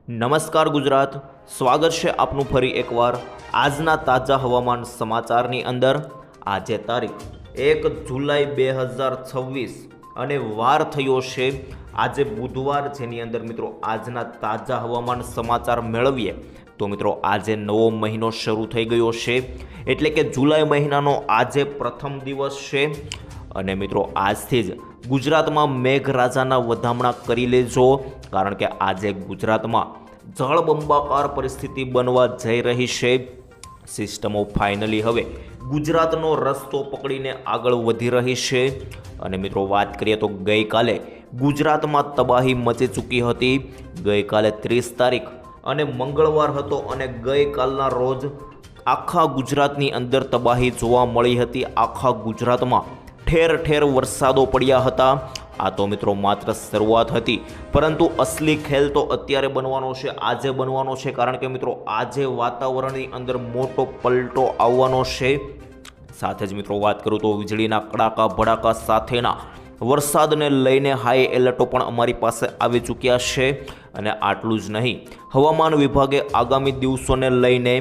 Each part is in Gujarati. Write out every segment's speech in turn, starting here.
નમસ્કાર ગુજરાત, સ્વાગત છે આપનું ફરી એકવાર આજના તાજા હવામાન સમાચારની અંદર। આજે તારીખ 1 જુલાઈ 2026 અને વાર થયો છે આજે બુધવાર, જેની અંદર મિત્રો આજના તાજા હવામાન સમાચાર મેળવીએ તો મિત્રો આજે નવો મહિનો શરૂ થઈ ગયો છે, એટલે કે જુલાઈ મહિનાનો આજે પ્રથમ દિવસ છે। અને મિત્રો આજથી જ ગુજરાતમાં મેઘરાજાના વધામણા કરી લેજો, કારણ કે આજે ગુજરાતમાં જળબંબાકાર પરિસ્થિતિ બનવા જઈ રહી છે। સિસ્ટમો ફાઇનલી હવે ગુજરાતનો રસ્તો પકડીને આગળ વધી રહી છે। અને મિત્રો વાત કરીએ તો ગઈકાલે ગુજરાતમાં તબાહી મચી ચૂકી હતી। ગઈકાલે 30 તારીખ અને મંગળવાર હતો, અને ગઈકાલના રોજ આખા ગુજરાતની અંદર તબાહી જોવા મળી હતી। આખા ગુજરાતમાં ઠેર ઠેર વરસાદો પડ્યા હતા। આ તો મિત્રો માત્ર શરૂઆત હતી, પરંતુ અસલી ખેલ તો અત્યારે બનવાનો છે, આજે બનવાનો છે, કારણ કે મિત્રો આજે વાતાવરણની અંદર મોટો પલટો આવવાનો છે। સાથે જ મિત્રો વાત કરું તો વીજળીના કડાકા ભડાકા સાથેના વરસાદને લઈને હાઈ એલર્ટો પણ અમારી પાસે આવી ચૂક્યા છે। અને આટલું જ નહીં, હવામાન વિભાગે આગામી દિવસોને લઈને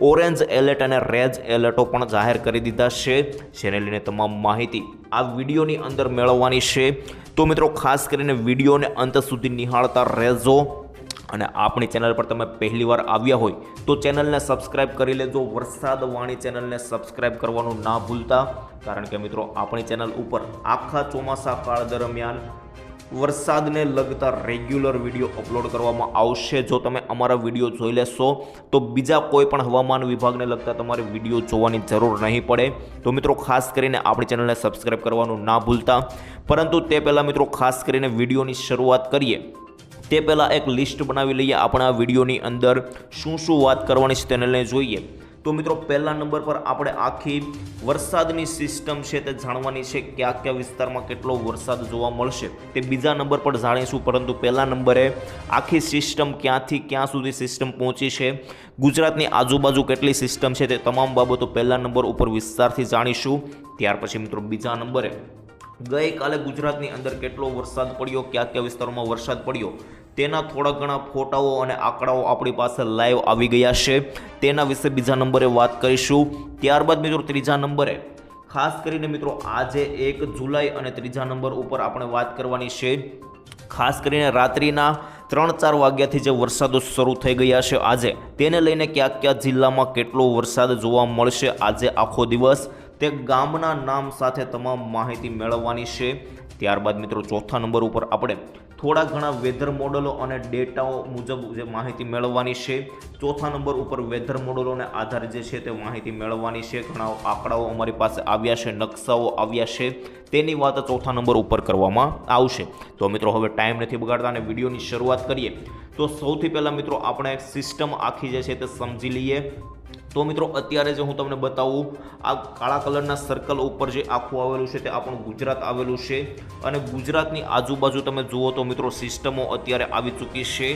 ઓરેન્જ એલર્ટ અને રેડ એલર્ટો પણ જાહેર કરી દીધા છે, જેને લઈને તમામ માહિતી આ વિડીયોની અંદર મેળવવાની છે। તો મિત્રો ખાસ કરીને વિડીયોને અંત સુધી નિહાળતા રહેજો, અને આપણી ચેનલ પર તમે પહેલીવાર આવ્યા હોય તો ચેનલને સબસ્ક્રાઇબ કરી લેજો। વરસાદ વાણી ચેનલને સબસ્ક્રાઇબ કરવાનું ના ભૂલતા, કારણ કે મિત્રો આપણી ચેનલ ઉપર આખા ચોમાસા કાળ દરમિયાન વરસાદને લગતા રેગ્યુલર વિડીયો અપલોડ કરવામાં આવશે। જો તમે અમારા વિડીયો જોઈ લેશો તો બીજા કોઈ પણ હવામાન વિભાગને લગતા તમારે વિડીયો જોવાની જરૂર નહીં પડે। તો મિત્રો ખાસ કરીને આપણી ચેનલને સબસ્ક્રાઇબ કરવાનું ના ભૂલતા। પરંતુ તે પહેલાં મિત્રો ખાસ કરીને વિડીયોની શરૂઆત કરીએ તે પહેલાં એક લિસ્ટ બનાવી લઈએ આપણે આ વિડીયોની અંદર શું શું વાત કરવાની છે તેને લઈને જોઈએ। તો મિત્રો પહેલા નંબર પર આપણે આખી વરસાદની સિસ્ટમ છે તે જાણવાની છે, કયા કયા વિસ્તારમાં કેટલો વરસાદ જોવા મળશે તે બીજા નંબર પર જાણીશું। પરંતુ પહેલા નંબરે આખી સિસ્ટમ ક્યાંથી ક્યાં સુધી સિસ્ટમ પહોંચી છે, ગુજરાતની આજુબાજુ કેટલી સિસ્ટમ છે, તે તમામ બાબતો પહેલા નંબર ઉપર વિસ્તારથી જાણીશું। ત્યાર પછી મિત્રો બીજા નંબરે ગઈકાલે ગુજરાતની અંદર કેટલો વરસાદ પડ્યો, કયા કયા વિસ્તારોમાં વરસાદ પડ્યો તેના થોડા ઘણા ફોટાઓ અને આંકડાઓ આપણી પાસે લાઈવ આવી ગયા છે, તેના વિશે બીજા નંબરે વાત કરીશું। ત્યારબાદ મિત્રો ત્રીજા નંબરે ખાસ કરીને મિત્રો આજે 1 જુલાઈ અને ત્રીજા નંબર ઉપર આપણે વાત કરવાની છે ખાસ કરીને રાત્રિના 3-4 વાગ્યાથી જે વરસાદો શરૂ થઈ ગયા છે આજે, તેને લઈને કયા કયા જિલ્લામાં કેટલો વરસાદ જોવા મળશે આજે આખો દિવસ, તે ગામના નામ સાથે તમામ માહિતી મેળવવાની છે। ત્યારબાદ મિત્રો ચોથા નંબર ઉપર આપણે થોડા ઘણા વેધર મોડલો અને ડેટાઓ મુજબ જે માહિતી મેળવવાની છે। ચોથા નંબર ઉપર વેધર મોડલોને આધારે જે છે તે માહિતી મેળવવાની છે। ઘણા આંકડાઓ અમારી પાસે આવ્યા છે, નકશાઓ આવ્યા છે, તેની વાત ચોથા નંબર ઉપર કરવામાં આવશે। તો મિત્રો હવે ટાઈમ નથી બગાડતા અને વિડીયોની શરૂઆત કરીએ તો સૌથી પહેલાં મિત્રો આપણે સિસ્ટમ આખી જે છે તે સમજી લઈએ। તો મિત્રો અત્યારે જે હું તમને બતાવું, આ કાળા કલરના સર્કલ ઉપર જે આખું આવેલું છે તે આપણું ગુજરાત આવેલું છે, અને ગુજરાતની આજુબાજુ તમે જુઓ તો મિત્રો સિસ્ટમો અત્યારે આવી ચૂકી છે।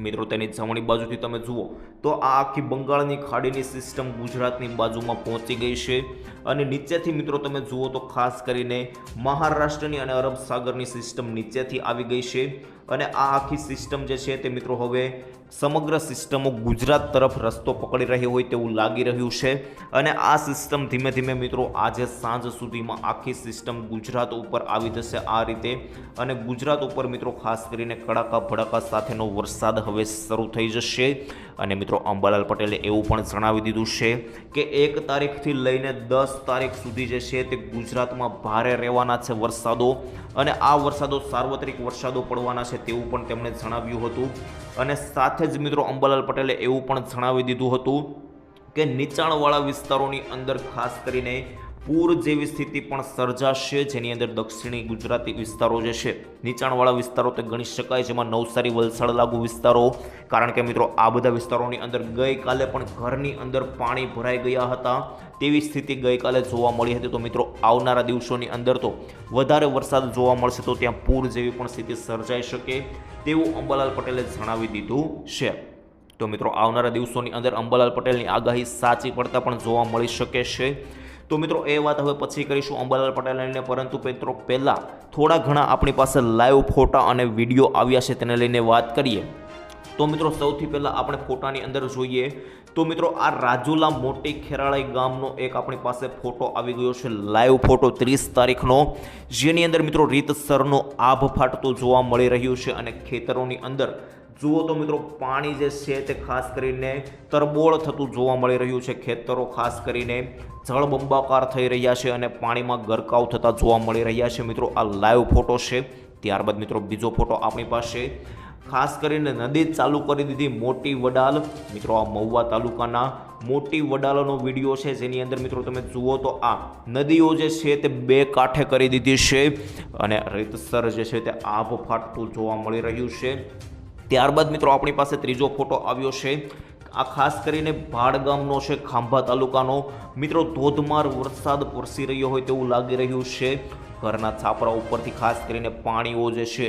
મિત્રો તેની જમણી બાજુથી તમે જુઓ તો આ આખી બંગાળની ખાડીની સિસ્ટમ ગુજરાતની બાજુમાં પહોંચી ગઈ છે, અને નીચેથી મિત્રો તમે જુઓ તો ખાસ કરીને મહારાષ્ટ્રની અને અરબ સાગરની સિસ્ટમ નીચેથી આવી ગઈ છે, અને આ આખી સિસ્ટમ જે છે તે મિત્રો હવે સમગ્ર સિસ્ટમો ગુજરાત તરફ રસ્તો પકડી રહી હોય તેવું લાગી રહ્યું છે। અને આ સિસ્ટમ ધીમે ધીમે મિત્રો આજે સાંજ સુધીમાં આખી સિસ્ટમ ગુજરાત ઉપર આવી જશે આ રીતે, અને ગુજરાત ઉપર મિત્રો ખાસ કરીને કડાકા ભડાકા સાથેનો વરસાદ હવે શરૂ થઈ જશે। અને મિત્રો અંબાલાલ પટેલે એવું પણ જણાવી દીધું છે કે 1 તારીખથી લઈને 10 તારીખ સુધી જે છે તે ગુજરાતમાં ભારે રહેવાના છે વરસાદો, અને આ વરસાદો સાર્વત્રિક વરસાદો પડવાના છે તેવું પણ તેમણે જણાવ્યું હતું। અને સાથે જ મિત્રો અંબાલાલ પટેલે એવું પણ જણાવી દીધું હતું કે નીચાણવાળા વિસ્તારોની અંદર ખાસ કરીને પૂર જેવી સ્થિતિ પણ સર્જાશે, જેની અંદર દક્ષિણી ગુજરાતી વિસ્તારો જે છે, નીચાણવાળા વિસ્તારો તે ગણી શકાય, જેમાં નવસારી વલસાડ લાગુ વિસ્તારો, કારણ કે મિત્રો આ બધા વિસ્તારોની અંદર ગઈકાલે પણ ઘરની અંદર પાણી ભરાઈ ગયા હતા તેવી સ્થિતિ ગઈકાલે જોવા મળી હતી। તો મિત્રો આવનારા દિવસોની અંદર તો વધારે વરસાદ જોવા મળશે તો ત્યાં પૂર જેવી પણ સ્થિતિ સર્જાઈ શકે તેવું અંબાલાલ પટેલે જણાવી દીધું છે। તો મિત્રો આવનારા દિવસોની અંદર અંબાલાલ પટેલની આગાહી સાચી પડતા પણ જોવા મળી શકે છે। તો મિત્રો એ વાત હવે પછી કરીશું અંબાલાલ પટેલને, પરંતુ મિત્રો પહેલાં થોડા ઘણા આપણી પાસે લાઈવ ફોટા અને વિડીયો આવ્યા છે તેને લઈને વાત કરીએ। તો મિત્રો સૌથી પહેલાં આપણે ફોટાની અંદર જોઈએ તો મિત્રો આ રાજુલા મોટી ખેરાળાઈ ગામનો એક આપણી પાસે ફોટો આવી ગયો છે, લાઈવ ફોટો 30 તારીખનો, જેની અંદર મિત્રો રીતસરનો આભ ફાટતો જોવા મળી રહ્યું છે અને ખેતરોની અંદર જુઓ તો મિત્રો પાણી જે છે તે ખાસ કરીને તરબોળ થતું જોવા મળી રહ્યું છે. ખેતરો ખાસ કરીને જળબંબાકાર થઈ રહ્યા છે અને પાણીમાં ગરકાવ થતા જોવા મળી રહ્યા છે. મિત્રો આ લાઈવ ફોટો છે. ત્યારબાદ મિત્રો બીજો ફોટો આપણી પાસે ખાસ કરીને નદી ચાલુ કરી દીધી મોટી વડાલ. મિત્રો આ મહુવા તાલુકાના મોટી વડાલનો વિડીયો છે, જેની અંદર મિત્રો તમે જુઓ તો આ નદીઓ જે છે તે બે કાંઠે કરી દીધી છે અને રીતસર જે છે તે આભ ફાટતું જોવા મળી રહ્યું છે. ત્યારબાદ મિત્રો આપણી પાસે ત્રીજો ફોટો આવ્યો છે. આ ખાસ કરીને ભાડ ગામનો છે, ખાંભા તાલુકાનો. મિત્રો ધોધમાર વરસાદ વરસી રહ્યો હોય તેવું લાગી રહ્યું છે. ઘરના છાપરા ઉપરથી ખાસ કરીને પાણીઓ જે છે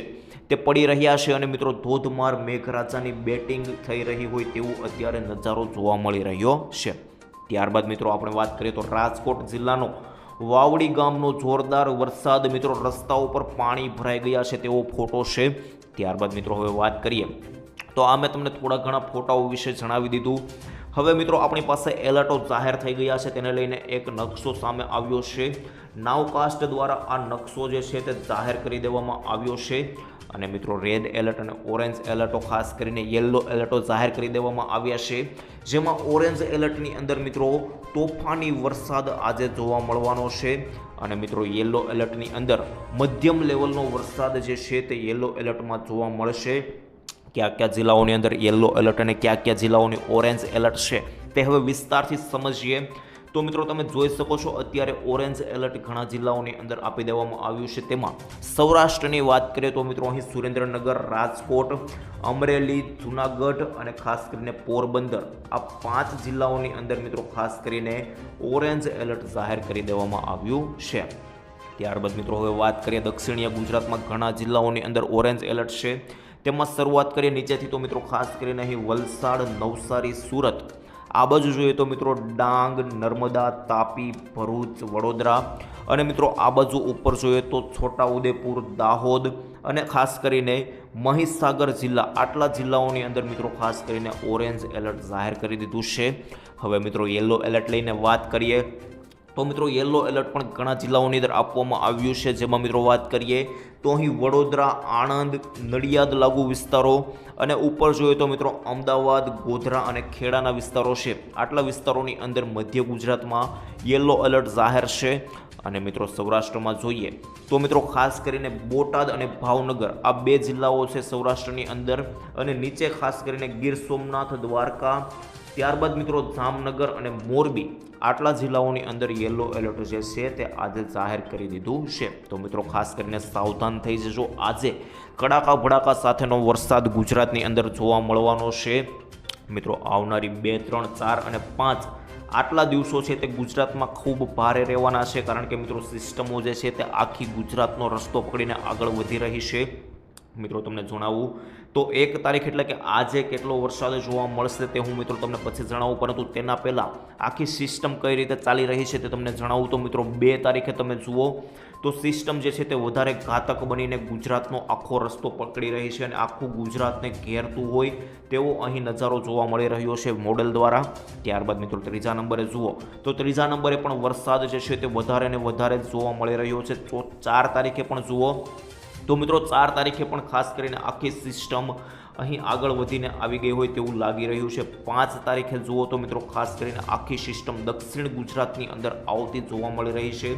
તે પડી રહ્યા છે અને મિત્રો ધોધમાર મેઘરાજાની બેટિંગ થઈ રહી હોય તેવું અત્યારે નજારો જોવા મળી રહ્યો છે. ત્યારબાદ મિત્રો આપણે વાત કરીએ તો રાજકોટ જિલ્લાનો વાવડી ગામનો જોરદાર વરસાદ. મિત્રો રસ્તા ઉપર પાણી ભરાઈ ગયા છે તેવો ફોટો છે. ત્યારબાદ મિત્રો હવે વાત કરીએ તો આ મેં તમને થોડા ઘણા ફોટાઓ વિશે જણાવી દીધું. હવે મિત્રો આપણી પાસે એલર્ટો જાહેર થઈ ગયા છે, તેને લઈને એક નકશો સામે આવ્યો છે. નાવકાસ્ટ દ્વારા આ નકશો જે છે તે જાહેર કરી દેવામાં આવ્યો છે અને મિત્રો રેડ એલર્ટ અને ઓરેન્જ એલર્ટો ખાસ કરીને યલો એલર્ટો જાહેર કરી દેવામાં આવ્યા છે. જેમાં ઓરેન્જ એલર્ટની અંદર મિત્રો તોફાની વરસાદ આજે જોવા મળવાનો છે અને મિત્રો યલો એલર્ટની અંદર મધ્યમ લેવલનો વરસાદ જે છે તે યલો એલર્ટમાં જોવા મળશે. કયા કયા જિલ્લાઓની અંદર યલો એલર્ટ અને કયા કયા જિલ્લાઓની ઓરેન્જ એલર્ટ છે તે હવે વિસ્તારથી સમજીએ. તો મિત્રો તમે જોઈ શકો છો અત્યારે ઓરેન્જ એલર્ટ ઘણા જિલ્લાઓની અંદર આપી દેવામાં આવ્યું છે. તેમાં સૌરાષ્ટ્રની વાત કરીએ તો મિત્રો અહીં સુરેન્દ્રનગર, રાજકોટ, અમરેલી, જુનાગઢ અને ખાસ કરીને પોરબંદર, આ 5 જિલ્લાઓની અંદર મિત્રો ખાસ કરીને ઓરેન્જ એલર્ટ જાહેર કરી દેવામાં આવ્યું છે. ત્યારબાદ મિત્રો હવે વાત કરીએ દક્ષિણીય ગુજરાતમાં ઘણા જિલ્લાઓની અંદર ઓરેન્જ એલર્ટ છે. તેમાં શરૂઆત કરીએ નીચેથી તો મિત્રો ખાસ કરીને અહીં વલસાડ, નવસારી, સુરત, આ બાજુ જોઈએ તો મિત્રો ડાંગ, નર્મદા, તાપી, ભરૂચ, વડોદરા અને મિત્રો આ બાજુ ઉપર જોઈએ તો છોટાઉદેપુર, દાહોદ અને ખાસ કરીને મહીસાગર જિલ્લા, આટલા જિલ્લાઓની અંદર મિત્રો ખાસ કરીને ઓરેન્જ એલર્ટ જાહેર કરી દીધું છે. હવે મિત્રો યલો એલર્ટ લઈને વાત કરીએ તો મિત્રો યલો એલર્ટ પણ ઘણા જિલ્લાઓની અંદર આપવામાં આવ્યું છે. જેમાં મિત્રો વાત કરીએ તો અહીં વડોદરા, આણંદ, નડિયાદ લાગુ વિસ્તારો અને ઉપર જોઈએ તો મિત્રો અમદાવાદ, ગોધરા અને ખેડાના વિસ્તારો છે. આટલા વિસ્તારોની અંદર મધ્ય ગુજરાતમાં યલો એલર્ટ જાહેર છે અને મિત્રો સૌરાષ્ટ્રમાં જોઈએ તો મિત્રો ખાસ કરીને બોટાદ અને ભાવનગર, આ 2 જિલ્લાઓ છે સૌરાષ્ટ્રની અંદર અને નીચે ખાસ કરીને ગીર સોમનાથ, દ્વારકા, ત્યારબાદ મિત્રો જામનગર અને મોરબી, આટલા જિલ્લાઓની અંદર યલો એલર્ટ જે છે તે આજે જાહેર કરી દીધું છે. તો મિત્રો ખાસ કરીને સાવધાન થઈ જજો. આજે કડાકા ભડાકા સાથેનો વરસાદ ગુજરાતની અંદર જોવા મળવાનો છે. મિત્રો આવનારી 2, 3, 4 અને 5 આટલા દિવસો છે તે ગુજરાતમાં ખૂબ ભારે રહેવાના છે, કારણ કે મિત્રો સિસ્ટમો જે છે તે આખી ગુજરાતનો રસ્તો પકડીને આગળ વધી રહી છે. મિત્રો તમને જણાવું તો 1 તારીખ એટલે કે આજે કેટલો વરસાદ જોવા મળશે તે હું મિત્રો તમને પછી જણાવું, પરંતુ તેના પહેલાં આખી સિસ્ટમ કઈ રીતે ચાલી રહી છે તે તમને જણાવું. તો મિત્રો 2 તારીખે તમે જુઓ તો સિસ્ટમ જે છે તે વધારે ઘાતક બનીને ગુજરાતનો આખો રસ્તો પકડી રહી છે અને આખું ગુજરાતને ઘેરતું હોય તેવો અહીં નજારો જોવા મળી રહ્યો છે મોડેલ દ્વારા. ત્યારબાદ મિત્રો 3જા નંબરે જુઓ તો 3જા નંબરે પણ વરસાદ જે છે તે વધારે ને વધારે જોવા મળી રહ્યો છે. 4 તારીખે પણ જુઓ તો મિત્રો 4 તારીખે પણ ખાસ કરીને આખી સિસ્ટમ અહીં આગળ વધીને આવી ગઈ હોય તેવું લાગી રહ્યું છે. 5 તારીખે જુઓ તો મિત્રો ખાસ કરીને આખી સિસ્ટમ દક્ષિણ ગુજરાતની અંદર આવતી જોવા મળી રહી છે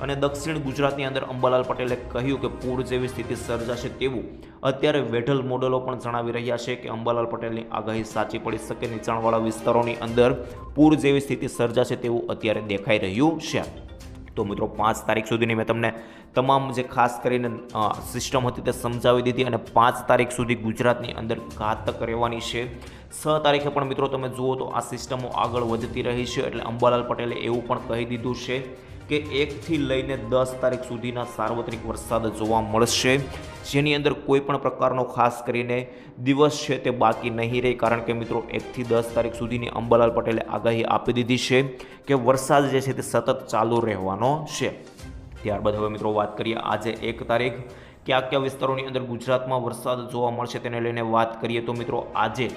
અને દક્ષિણ ગુજરાતની અંદર અંબાલાલ પટેલે કહ્યું કે પૂર જેવી સ્થિતિ સર્જાશે તેવું અત્યારે વેઢલ મોડેલો પણ જણાવી રહ્યા છે કે અંબાલાલ પટેલની આગાહી સાચી પડી શકે. નીચાણવાળા વિસ્તારોની અંદર પૂર જેવી સ્થિતિ સર્જાશે તેવું અત્યારે દેખાઈ રહ્યું છે. તો મિત્રો 5 તારીખ સુધીની મેં તમને તમામ જે ખાસ કરીને સિસ્ટમ હતી તે સમજાવી દીધી અને 5 તારીખ સુધી ગુજરાતની અંદર ઘાતક રહેવાની છે. 6 તારીખે પણ મિત્રો તમે જુઓ તો આ સિસ્ટમો આગળ વધતી રહી છે, એટલે અંબાલાલ પટેલે એવું પણ કહી દીધું છે કે 1 થી લઈને 10 તારીખ સુધીના સાર્વત્રિક વરસાદ જોવા મળશે, જેની અંદર કોઈ પણ પ્રકારનો ખાસ કરીને દિવસ છે તે બાકી નહીં રહે, કારણ કે મિત્રો 1 થી 10 તારીખ સુધીની અંબાલાલ પટેલે આગાહી આપી દીધી છે કે વરસાદ જે છે તે સતત ચાલુ રહેવાનો છે. ત્યારબાદ હવે મિત્રો વાત કરીએ આજે 1 તારીખ કયા કયા વિસ્તારોની અંદર ગુજરાતમાં વરસાદ જોવા મળશે તેને લઈને વાત કરીએ તો મિત્રો આજે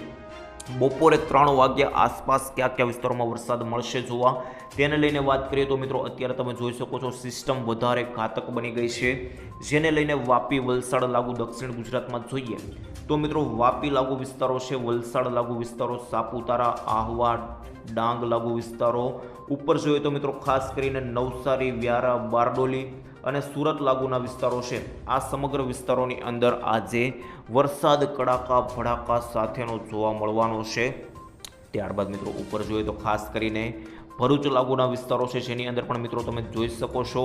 બપોરે 3 વાગ્યા આસપાસ કયા કયા વિસ્તારોમાં વરસાદ મળશે જોવા તેને લઈને વાત કરીએ તો મિત્રો અત્યારે તમે જોઈ શકો છો સિસ્ટમ વધારે ઘાતક બની ગઈ છે, જેને લઈને વાપી વલસાડ લાગુ દક્ષિણ ગુજરાતમાં જોઈએ તો મિત્રો વાપી લાગુ વિસ્તારો છે, વલસાડ લાગુ વિસ્તારો, સાપુતારા, આહવા, ડાંગ લાગુ વિસ્તારો, ઉપર જોઈએ તો મિત્રો ખાસ કરીને નવસારી, વ્યારા, બારડોલી અને સુરત લાગુના વિસ્તારો છે. આ સમગ્ર વિસ્તારોની અંદર આજે વરસાદ કડાકા ભડાકા સાથેનો જોવા મળવાનો છે. ત્યારબાદ મિત્રો ઉપર જોઈએ તો ખાસ કરીને ભરૂચ લાગુના વિસ્તારો છે, જેની અંદર પણ મિત્રો તમે જોઈ શકો છો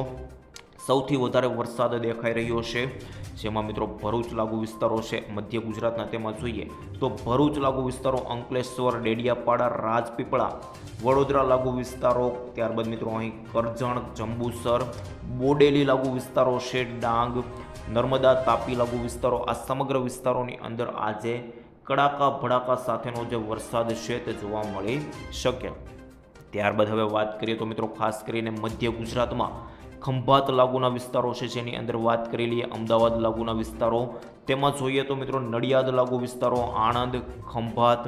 સૌથી વધારે વરસાદ દેખાઈ રહ્યો છે, જેમાં મિત્રો ભરૂચ લાગુ વિસ્તારો છે મધ્ય ગુજરાતના. તેમાં જોઈએ તો ભરૂચ લાગુ વિસ્તારો, અંકલેશ્વર, ડેડિયાપાડા, રાજપીપળા, વડોદરા લાગુ વિસ્તારો, ત્યારબાદ મિત્રો અહીં કરજણ, જંબુસર, બોડેલી લાગુ વિસ્તારો છે, ડાંગ, નર્મદા, તાપી લાગુ વિસ્તારો. આ સમગ્ર વિસ્તારોની અંદર આજે કડાકા ભડાકા સાથેનો જે વરસાદ છે તે જોવા મળી શકે. ત્યારબાદ હવે વાત કરીએ તો મિત્રો ખાસ કરીને મધ્ય ગુજરાતમાં ખંભાત લાગુના વિસ્તારો છે, જેની અંદર વાત કરી લઈએ અમદાવાદ લાગુના વિસ્તારો. તેમાં જોઈએ તો મિત્રો નડિયાદ લાગુ વિસ્તારો, આણંદ, ખંભાત.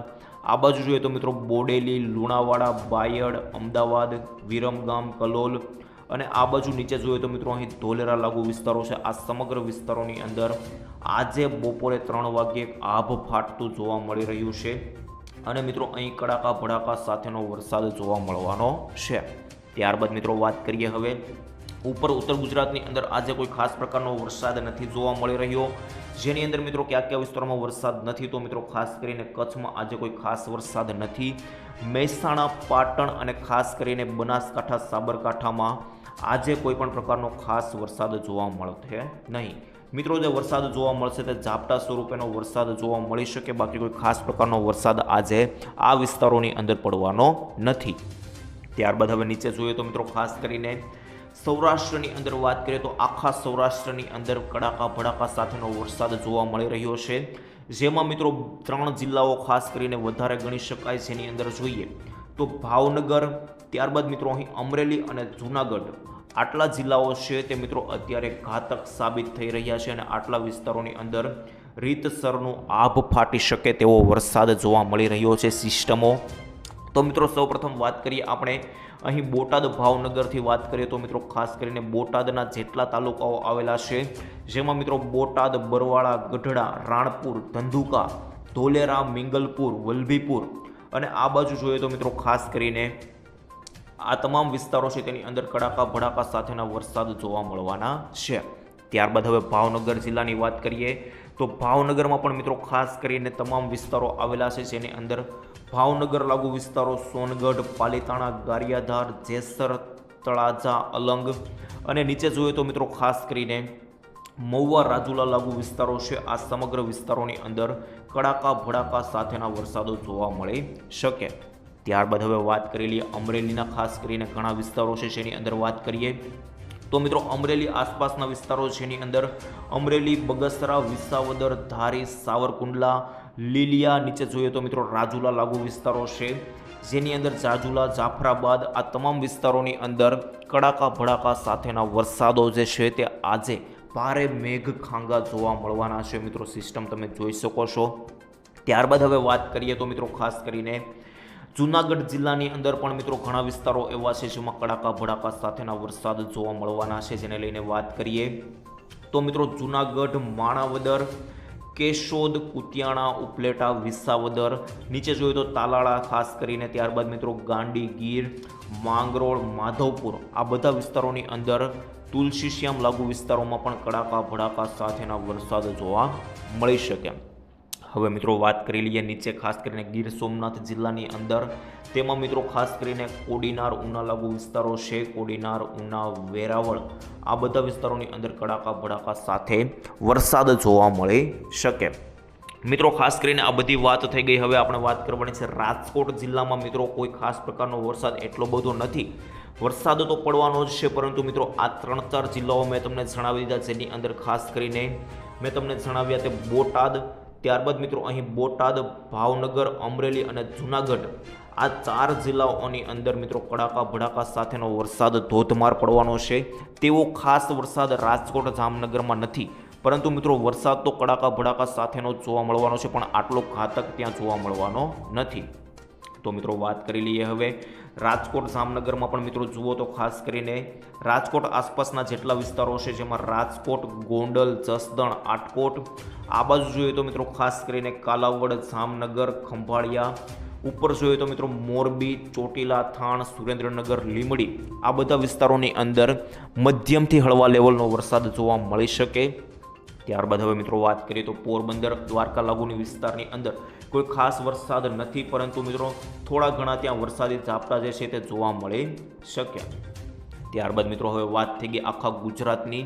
આ બાજુ જોઈએ તો મિત્રો બોડેલી, લુણાવાડા, બાયડ, અમદાવાદ, વિરમગામ, કલોલ અને આ બાજુ નીચે જોઈએ તો મિત્રો અહીં ધોલેરા લાગુ વિસ્તારો છે. આ સમગ્ર વિસ્તારોની અંદર આજે બપોરે 3 વાગ્યે આભ ફાટતું જોવા મળી રહ્યું છે અને મિત્રો અહીં કડાકા ભડાકા સાથેનો વરસાદ જોવા મળવાનો છે. ત્યારબાદ મિત્રો વાત કરીએ હવે ઉપર ઉત્તર ગુજરાતની અંદર આજે કોઈ ખાસ પ્રકારનો વરસાદ નથી જોવા મળી રહ્યો, જેની અંદર મિત્રો કયા કયા વિસ્તારોમાં વરસાદ નથી તો મિત્રો ખાસ કરીને કચ્છમાં આજે કોઈ ખાસ વરસાદ નથી. મહેસાણા, પાટણ અને ખાસ કરીને બનાસકાંઠા, સાબરકાંઠામાં આજે કોઈ પણ પ્રકારનો ખાસ વરસાદ જોવા મળશે નહીં. મિત્રો જે વરસાદ જોવા મળશે તે ઝાપટા સ્વરૂપેનો વરસાદ જોવા મળી શકે, બાકી કોઈ ખાસ પ્રકારનો વરસાદ આજે આ વિસ્તારોની અંદર પડવાનો નથી. ત્યારબાદ હવે નીચે જોઈએ તો મિત્રો ખાસ કરીને સૌરાષ્ટ્રની અંદર વાત કરીએ તો આખા સૌરાષ્ટ્રની અંદર કડાકા ભડાકા સાથેનો વરસાદ જોવા મળી રહ્યો છે, જેમાં મિત્રો 3 જિલ્લાઓ ખાસ કરીને વધારે ગણી શકાય. જેની અંદર જોઈએ તો ભાવનગર, ત્યારબાદ મિત્રો અહીં અમરેલી અને જૂનાગઢ, આટલા જિલ્લાઓ છે તે મિત્રો અત્યારે ઘાતક સાબિત થઈ રહ્યા છે અને આટલા વિસ્તારોની અંદર રીતસરનું આભ ફાટી શકે તેવો વરસાદ જોવા મળી રહ્યો છે સિસ્ટમો. તો મિત્રો સૌપ્રથમ વાત કરીએ આપણે અહીં બોટાદ, ભાવનગરથી વાત કરીએ તો મિત્રો ખાસ કરીને બોટાદના જેટલા તાલુકાઓ આવેલા છે, જેમાં મિત્રો બોટાદ, બરવાળા, ગઢડા, રાણપુર, ધંધુકા, ધોલેરા, મિંગલપુર, વલભીપુર અને આ બાજુ જોઈએ તો મિત્રો ખાસ કરીને આ તમામ વિસ્તારો છે તેની અંદર કડાકા ભડાકા સાથેના વરસાદ જોવા મળવાના છે. ત્યારબાદ હવે ભાવનગર જિલ્લાની વાત કરીએ તો ભાવનગરમાં પણ મિત્રો ખાસ કરીને તમામ વિસ્તારો આવેલા છે, જેની અંદર ભાવનગર લાગુ વિસ્તારો, સોનગઢ, પાલીતાણા, ગારિયાધાર, જેસર, તળાજા, અલંગ અને નીચે જોઈએ તો મિત્રો ખાસ કરીને મહુવા, રાજુલા લાગુ વિસ્તારો છે. આ સમગ્ર વિસ્તારોની અંદર કડાકા ભડાકા સાથેના વરસાદો જોવા મળી શકે. ત્યારબાદ હવે વાત કરી લઈએ અમરેલીના ખાસ કરીને ઘણા વિસ્તારો છે, જેની અંદર વાત કરીએ તો મિત્રો અમરેલી આસપાસના વિસ્તારો જેની અંદર અમરેલી, બગસરા, વિસાવદર, ધારી, સાવરકુંડલા, લીલિયા, નીચે જોઈએ તો મિત્રો રાજુલા લાગુ વિસ્તારો છે, જેની અંદર જાજુલા, જાફરાબાદ આ તમામ વિસ્તારોની અંદર કડાકા ભડાકા સાથેના વરસાદો જે છે તે આજે ભારે મેઘ ખાંગા જોવા મળવાના છે. મિત્રો સિસ્ટમ તમે જોઈ શકો છો. ત્યારબાદ હવે વાત કરીએ તો મિત્રો ખાસ કરીને જૂનાગઢ જિલ્લાની અંદર પણ મિત્રો ઘણા વિસ્તારો એવા છે જેમાં કડાકા ભડાકા સાથેના વરસાદ જોવા મળવાના છે, જેને લઈને વાત કરીએ તો મિત્રો જૂનાગઢ, માણાવદર, કેશોદ, કુતિયાણા, ઉપલેટા, વિસાવદર, નીચે જોઈએ તો તાલાળા ખાસ કરીને, ત્યારબાદ મિત્રો ગાંડી, ગીર, માંગરોળ, માધવપુર આ બધા વિસ્તારોની અંદર તુલસીશ્યામ લાગુ વિસ્તારોમાં પણ કડાકા ભડાકા સાથેના વરસાદ જોવા મળી શકે. હવે મિત્રો વાત કરી લઈએ નીચે ખાસ કરીને ગીર સોમનાથ જિલ્લાની અંદર, તેમાં મિત્રો ખાસ કરીને કોડીનાર, ઉના લાગુ વિસ્તારો છે, કોડીનાર, ઉના, વેરાવળ આ બધા વિસ્તારોની અંદર કડાકા ભડાકા સાથે વરસાદ જોવા મળી શકે. મિત્રો ખાસ કરીને આ બધી વાત થઈ ગઈ. હવે આપણે વાત કરવાની છે રાજકોટ જિલ્લામાં. મિત્રો કોઈ ખાસ પ્રકારનો વરસાદ એટલો બધો નથી, વરસાદ તો પડવાનો જ છે, પરંતુ મિત્રો આ 3-4 જિલ્લાઓ મેં તમને જણાવી દીધા, જેની અંદર ખાસ કરીને મેં તમને જણાવ્યા તે બોટાદ, ત્યારબાદ મિત્રો અહીં બોટાદ, ભાવનગર, અમરેલી અને જૂનાગઢ આ 4 જિલ્લાઓની અંદર મિત્રો કડાકા ભડાકા સાથેનો વરસાદ ધોધમાર પડવાનો છે. તેવો ખાસ વરસાદ રાજકોટ, જામનગરમાં નથી, પરંતુ મિત્રો વરસાદ તો કડાકા ભડાકા સાથેનો જ જોવા મળવાનો છે, પણ આટલો ઘાતક ત્યાં જોવા મળવાનો નથી. તો મિત્રો વાત કરી લઈએ હવે રાજકોટ જામનગરમાં પણ મિત્રો જુઓ તો ખાસ કરીને રાજકોટ આસપાસના જેટલા વિસ્તારો છે, જેમાં રાજકોટ, ગોંડલ, જસદણ, આટકોટ, આ બાજુ જોઈએ તો મિત્રો ખાસ કરીને કાલાવડ, જામનગર, ખંભાળિયા, ઉપર જોઈએ તો મિત્રો મોરબી, ચોટીલા, થાણ, સુરેન્દ્રનગર, લીંબડી, આ બધા વિસ્તારોની અંદર મધ્યમથી હળવા લેવલનો વરસાદ જોવા મળી શકે. ત્યારબાદ હવે મિત્રો વાત કરીએ તો પોરબંદર, દ્વારકા લાગુની વિસ્તારની અંદર કોઈ ખાસ વરસાદ નથી, પરંતુ મિત્રો થોડા ઘણા ત્યાં વરસાદી ઝાપટા જે છે તે જોવા મળી શક્યા. ત્યારબાદ મિત્રો હવે વાત થઈ ગઈ આખા ગુજરાતની.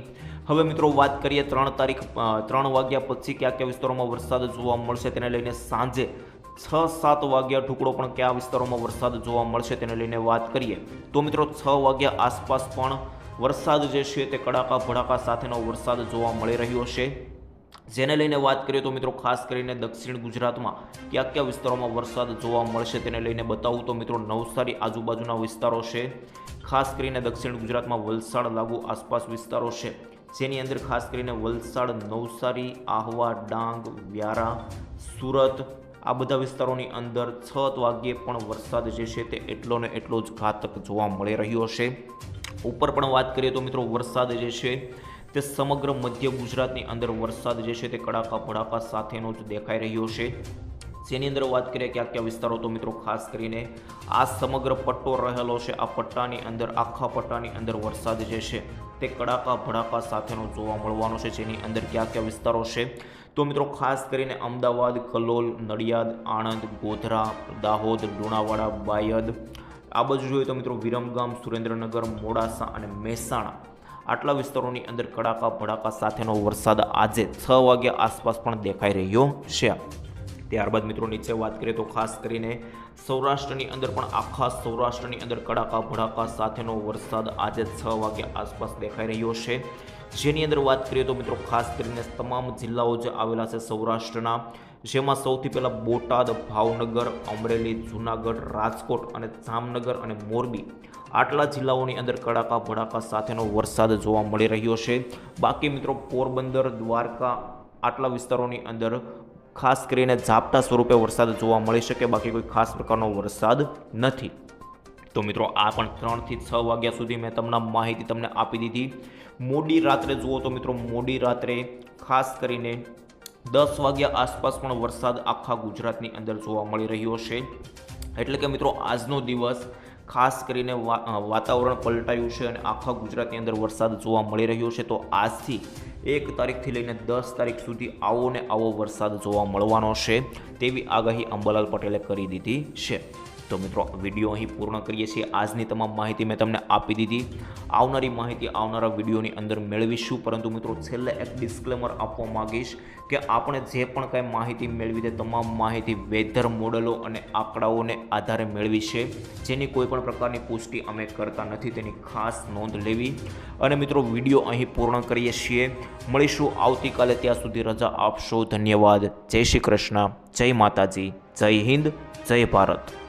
હવે મિત્રો વાત કરીએ 3 વાગ્યા પછી કયા કયા વિસ્તારોમાં વરસાદ જોવા મળશે તેને લઈને, સાંજે 6-7 વાગ્યા ટુકડો પણ કયા વિસ્તારોમાં વરસાદ જોવા મળશે તેને લઈને વાત કરીએ તો મિત્રો 6 વાગ્યા આસપાસ પણ વરસાદ જે છે તે કડાકા ભડાકા સાથેનો વરસાદ જોવા મળી રહ્યો છે. જેને લઈને વાત કરીએ તો મિત્રો ખાસ કરીને દક્ષિણ ગુજરાતમાં કયા કયા વિસ્તારોમાં વરસાદ જોવા મળશે તેને લઈને બતાવું તો મિત્રો નવસારી આજુબાજુના વિસ્તારો છે, ખાસ કરીને દક્ષિણ ગુજરાતમાં વલસાડ લાગુ આસપાસ વિસ્તારો છે, જેની અંદર ખાસ કરીને વલસાડ, નવસારી, આહવા, ડાંગ, વ્યારા, સુરત, આ બધા વિસ્તારોની અંદર 6 વાગ્યે પણ વરસાદ જે છે તે એટલો ને એટલો જ ઘાતક જોવા મળી રહ્યો છે. ઉપર પણ વાત કરીએ તો મિત્રો વરસાદ જે છે તે સમગ્ર મધ્ય ગુજરાતની અંદર વરસાદ જે છે તે કડાકા ભડાકા સાથેનો જ દેખાઈ રહ્યો છે. જેની અંદર વાત કરીએ કયા કયા વિસ્તારો તો મિત્રો ખાસ કરીને આ સમગ્ર પટ્ટો રહેલો છે, આ પટ્ટાની અંદર, આખા પટ્ટાની અંદર વરસાદ જે છે તે કડાકા ભડાકા સાથેનો જોવા મળવાનો છે. જેની અંદર કયા કયા વિસ્તારો છે તો મિત્રો ખાસ કરીને અમદાવાદ, કલોલ, નડિયાદ, આણંદ, ગોધરા, દાહોદ, લુણાવાડા, બાયડ, આ બાજુ જોઈએ તો મિત્રો વિરમગામ, સુરેન્દ્રનગર, મોડાસા અને મહેસાણા, આટલા વિસ્તારોની અંદર કડાકા ભડાકા સાથેનો વરસાદ આજે 6 વાગ્યા આસપાસ પણ દેખાઈ રહ્યો છે. ત્યારબાદ મિત્રો નીચે વાત કરીએ તો ખાસ કરીને સૌરાષ્ટ્રની અંદર પણ આખા સૌરાષ્ટ્રની અંદર કડાકા ભડાકા સાથેનો વરસાદ આજે 6 વાગ્યા આસપાસ દેખાઈ રહ્યો છે. જેની અંદર વાત કરીએ તો મિત્રો ખાસ કરીને તમામ જિલ્લાઓ જે આવેલા છે સૌરાષ્ટ્રના, જેમાં સૌથી પહેલાં બોટાદ, ભાવનગર, અમરેલી, જૂનાગઢ, રાજકોટ અને જામનગર અને મોરબી, આટલા જિલ્લાઓની અંદર કડાકા ભડાકા સાથેનો વરસાદ જોવા મળી રહ્યો છે. બાકી મિત્રો પોરબંદર, દ્વારકા, આટલા વિસ્તારોની અંદર ખાસ કરીને ઝાપટા સ્વરૂપે વરસાદ જોવા મળી શકે, બાકી કોઈ ખાસ પ્રકારનો વરસાદ નથી. તો મિત્રો આ પણ 3 થી 6 વાગ્યા સુધી મેં માહિતી તમને આપી દીધી. મોડી રાત્રે જુઓ તો મિત્રો મોડી રાત્રે ખાસ કરીને 10 વાગ્યા આસપાસ પણ વરસાદ આખા ગુજરાતની અંદર જોવા મળી રહ્યો છે. એટલે કે મિત્રો આજનો દિવસ ખાસ કરીને વાતાવરણ પલટાયું છે અને આખા ગુજરાતની અંદર વરસાદ જોવા મળી રહ્યો છે. તો આજથી 1 તારીખથી લઈને 10 તારીખ સુધી આવો ને આવો વરસાદ જોવા મળવાનો છે તેવી આગાહી અંબાલાલ પટેલે કરી દીધી છે. તો મિત્રો વિડીયો અહીં પૂર્ણ કરીએ છીએ. આજની તમામ માહિતી મેં તમને આપી દીધી. આવનારી માહિતી આવનારા વિડીયોની અંદર મેળવીશું, પરંતુ મિત્રો છેલ્લે એક ડિસ્ક્લેમર આપવા માગીશ કે આપણે જે પણ કાંઈ માહિતી મેળવી તે તમામ માહિતી વેધર મોડલો અને આંકડાઓને આધારે મેળવી છે, જેની કોઈ પણ પ્રકારની પુષ્ટિ અમે કરતા નથી, તેની ખાસ નોંધ લેવી. અને મિત્રો વિડીયો અહીં પૂર્ણ કરીએ છીએ. મળીશું આવતીકાલે, ત્યાં સુધી રજા આપશો. ધન્યવાદ. જય શ્રી કૃષ્ણ, જય માતાજી, જય હિન્દ, જય ભારત.